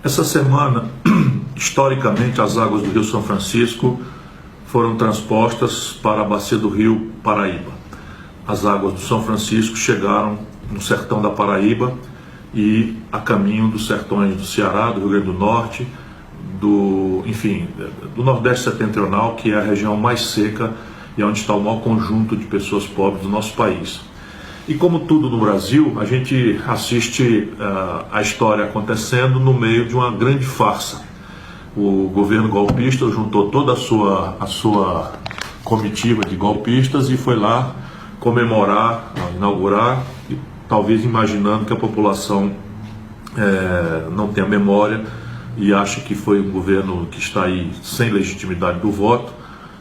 Essa semana, historicamente, as águas do Rio São Francisco foram transpostas para a bacia do Rio Paraíba. As águas do São Francisco chegaram no sertão da Paraíba e a caminho dos sertões do Ceará, do Rio Grande do Norte, do Nordeste setentrional, que é a região mais seca e onde está o maior conjunto de pessoas pobres do nosso país. E como tudo no Brasil, a gente assiste a história acontecendo no meio de uma grande farsa. O governo golpista juntou toda a sua comitiva de golpistas e foi lá comemorar, inaugurar, talvez imaginando que a população não tenha memória e acha que foi um governo que está aí sem legitimidade do voto,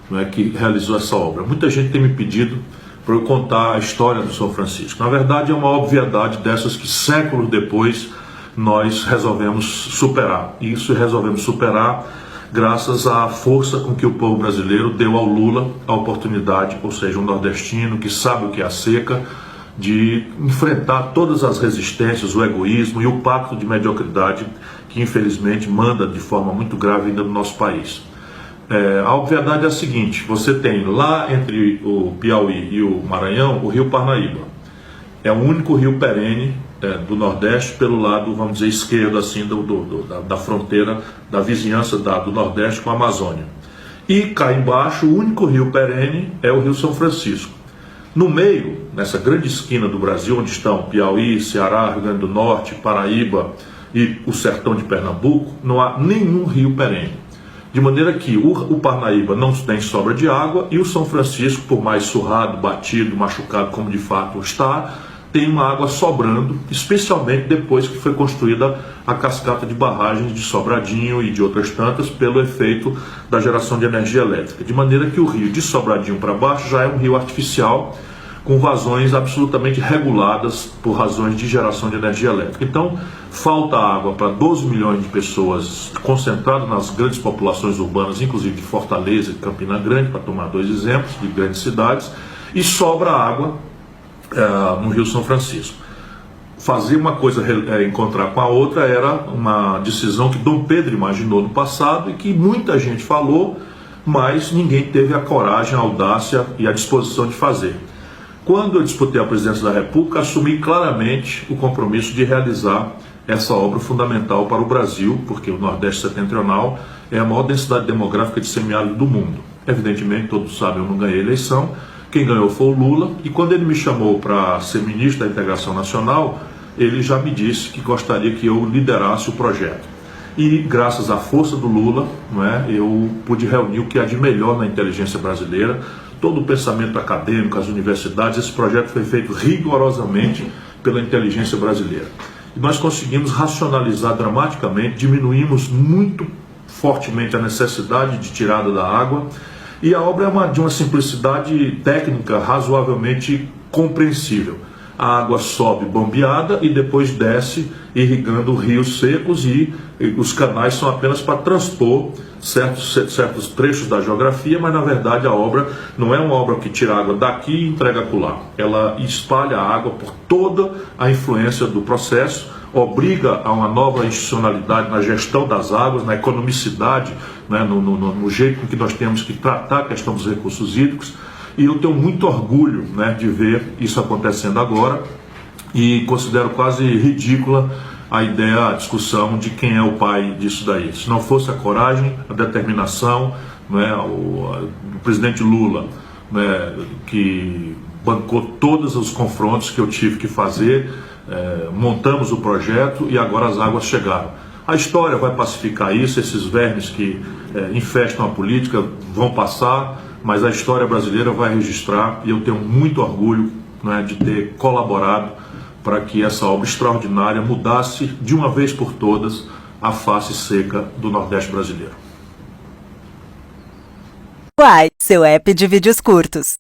não é, que realizou essa obra. Muita gente tem me pedido para eu contar a história do São Francisco. Na verdade, é uma obviedade dessas que séculos depois nós resolvemos superar. E isso resolvemos superar graças à força com que o povo brasileiro deu ao Lula a oportunidade, ou seja, um nordestino que sabe o que é a seca, de enfrentar todas as resistências, o egoísmo e o pacto de mediocridade que infelizmente manda de forma muito grave ainda no nosso país. A obviedade é a seguinte: você tem lá entre o Piauí e o Maranhão o rio Parnaíba. É o único rio perene do Nordeste pelo lado, vamos dizer, esquerdo assim, da fronteira, da vizinhança do Nordeste com a Amazônia. E cá embaixo o único rio perene é o Rio São Francisco. No meio, nessa grande esquina do Brasil, onde estão Piauí, Ceará, Rio Grande do Norte, Paraíba e o sertão de Pernambuco, não há nenhum rio perene. De maneira que o Parnaíba não tem sobra de água e o São Francisco, por mais surrado, batido, machucado como de fato está, tem uma água sobrando, especialmente depois que foi construída a cascata de barragens de Sobradinho e de outras tantas pelo efeito da geração de energia elétrica. De maneira que o rio de Sobradinho para baixo já é um rio artificial, com vazões absolutamente reguladas por razões de geração de energia elétrica. Então, falta água para 12 milhões de pessoas concentradas nas grandes populações urbanas, inclusive de Fortaleza e Campina Grande, para tomar dois exemplos de grandes cidades, e sobra água no Rio São Francisco. Fazer uma coisa encontrar com a outra era uma decisão que Dom Pedro imaginou no passado e que muita gente falou, mas ninguém teve a coragem, a audácia e a disposição de fazer. Quando eu disputei a presidência da República, assumi claramente o compromisso de realizar essa obra fundamental para o Brasil, porque o Nordeste setentrional é a maior densidade demográfica de semiárido do mundo. Evidentemente, todos sabem, eu não ganhei a eleição, quem ganhou foi o Lula, e quando ele me chamou para ser ministro da Integração Nacional, ele já me disse que gostaria que eu liderasse o projeto. E graças à força do Lula, eu pude reunir o que há de melhor na inteligência brasileira, todo o pensamento acadêmico, as universidades. Esse projeto foi feito rigorosamente pela inteligência brasileira. E nós conseguimos racionalizar dramaticamente, diminuímos muito fortemente a necessidade de tirada da água, e a obra é de uma simplicidade técnica razoavelmente compreensível. A água sobe bombeada e depois desce irrigando rios secos, e os canais são apenas para transpor certos trechos da geografia, mas na verdade a obra não é uma obra que tira água daqui e entrega acolá. Ela espalha a água por toda a influência do processo, obriga a uma nova institucionalidade na gestão das águas, na economicidade, no jeito com que nós temos que tratar a questão dos recursos hídricos. E eu tenho muito orgulho de ver isso acontecendo agora, e considero quase ridícula a ideia, a discussão de quem é o pai disso daí. Se não fosse a coragem, a determinação o presidente Lula, que bancou todos os confrontos que eu tive que fazer, montamos o projeto e agora as águas chegaram. A história vai pacificar isso, esses vermes que infestam a política vão passar, mas a história brasileira vai registrar, e eu tenho muito orgulho de ter colaborado para que essa obra extraordinária mudasse de uma vez por todas a face seca do Nordeste brasileiro. Uai, seu app de vídeos curtos.